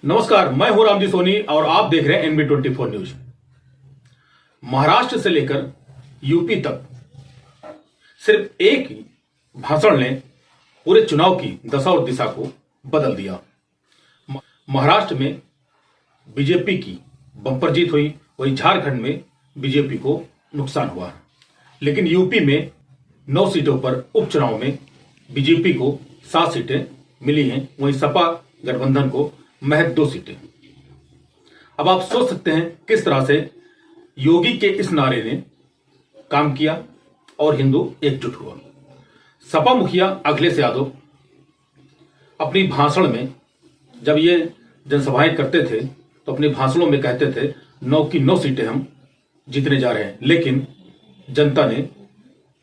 नमस्कार, मैं हूं रामजी सोनी और आप देख रहे हैं NB24 न्यूज। महाराष्ट्र से लेकर यूपी तक सिर्फ एक ही भाषण ने पूरे चुनाव की दशा और दिशा को बदल दिया। महाराष्ट्र में बीजेपी की बंपर जीत हुई, वहीं झारखंड में बीजेपी को नुकसान हुआ। लेकिन यूपी में 9 सीटों पर उपचुनाव में बीजेपी को 7 सीटें मिली हैं, वहीं सपा गठबंधन को महज 2 सीटें। अब आप सोच सकते हैं किस तरह से योगी के इस नारे ने काम किया और हिंदू एकजुट हुआ। सपा मुखिया अखिलेश यादव अपनी भाषण में जब ये जनसभाएं करते थे तो अपने भाषणों में कहते थे 9 की 9 सीटें हम जीतने जा रहे हैं, लेकिन जनता ने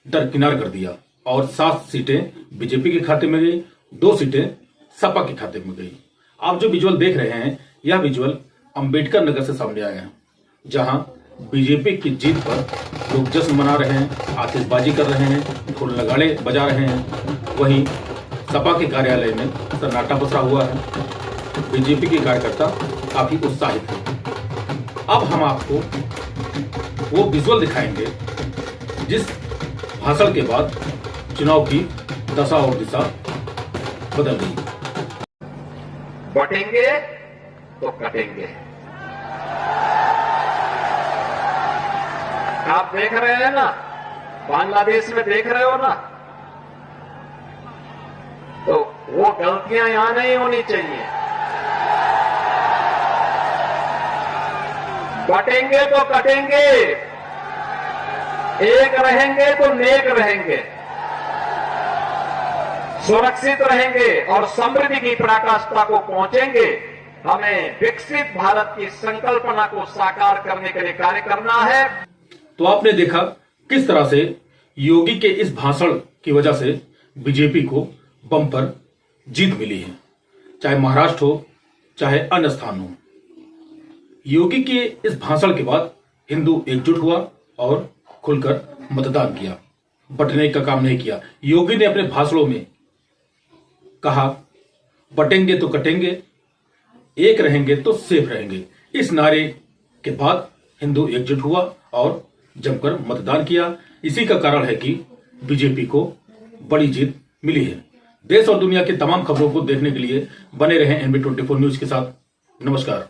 दरकिनार कर दिया और 7 सीटें बीजेपी के खाते में गई, 2 सीटें सपा के खाते में गई। आप जो विजुअल देख रहे हैं, यह विजुअल अंबेडकर नगर से सामने आया है, जहां बीजेपी की जीत पर लोग जश्न मना रहे हैं, आतिशबाजी कर रहे हैं, ढोल नगाड़े बजा रहे हैं। वहीं सपा के कार्यालय में सन्नाटा पसरा हुआ है। बीजेपी के कार्यकर्ता काफी उत्साहित हैं। अब हम आपको वो विजुअल दिखाएंगे जिस भाषण के बाद चुनाव की दशा और दिशा बदल गई। बटेंगे तो कटेंगे। आप देख रहे हैं ना, बांग्लादेश में देख रहे हो ना, तो वो गलतियां यहां नहीं होनी चाहिए। बटेंगे तो कटेंगे, एक रहेंगे तो नेक रहेंगे, सुरक्षित रहेंगे और समृद्धि की पराकाष्ठा को पहुंचेंगे। हमें विकसित भारत की संकल्पना को साकार करने के लिए कार्य करना है। तो आपने देखा किस तरह से योगी के इस भाषण की वजह से बीजेपी को बम्पर जीत मिली है, चाहे महाराष्ट्र हो चाहे अन्य स्थान हो। योगी के इस भाषण के बाद हिंदू एकजुट हुआ और खुलकर मतदान किया, बटने का काम नहीं किया। योगी ने अपने भाषणों में कहा, बटेंगे तो कटेंगे, एक रहेंगे तो सेफ रहेंगे। इस नारे के बाद हिंदू एकजुट हुआ और जमकर मतदान किया। इसी का कारण है कि बीजेपी को बड़ी जीत मिली है। देश और दुनिया की तमाम खबरों को देखने के लिए बने रहें NB24 न्यूज के साथ। नमस्कार।